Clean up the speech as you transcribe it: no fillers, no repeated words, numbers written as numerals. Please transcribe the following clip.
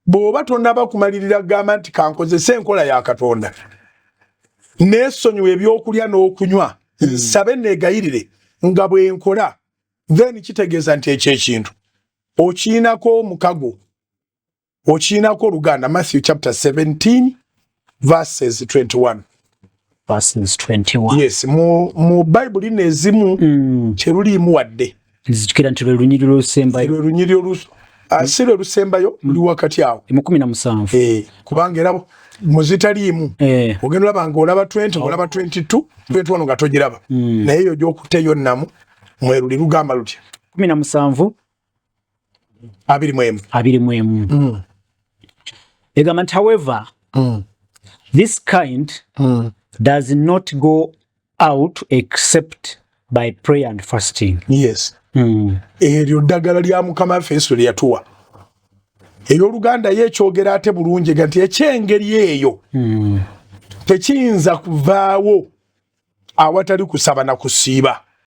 bw'oba tonaba kumalirira gamba nti kankozese enkola ya Katonda neesonyiwa ebyokulya n'okunywa nsabe neegayirire nga bwe nkola then kitegeeza nti ekyo ekintu okiinako mukago okiinako Luganda. Matthew chapter 17 verses 21. Verses 21. Yes, mu Bible nezimu kyerulimu wadde nzikira nti lunyiri lusembayo asire lusembayo luli wakati awo 17 kubanga era muzitaliimu ogenda olaba olaba 20 olaba 22 21 nga togiraba naye eyo gy'okuteyo nnamu mweruli lugamba lutya 17 21 egamba nti however this kind does not go out except by prayer and fasting. Yes. Eryo ddagala lya Mukama waffe Yesu lye yatuwa. Ebyoluganda yekyogera ate bulungi nti ekyengeri eyo tekiyinza kuvaawo awatali kusaba na kusiiba.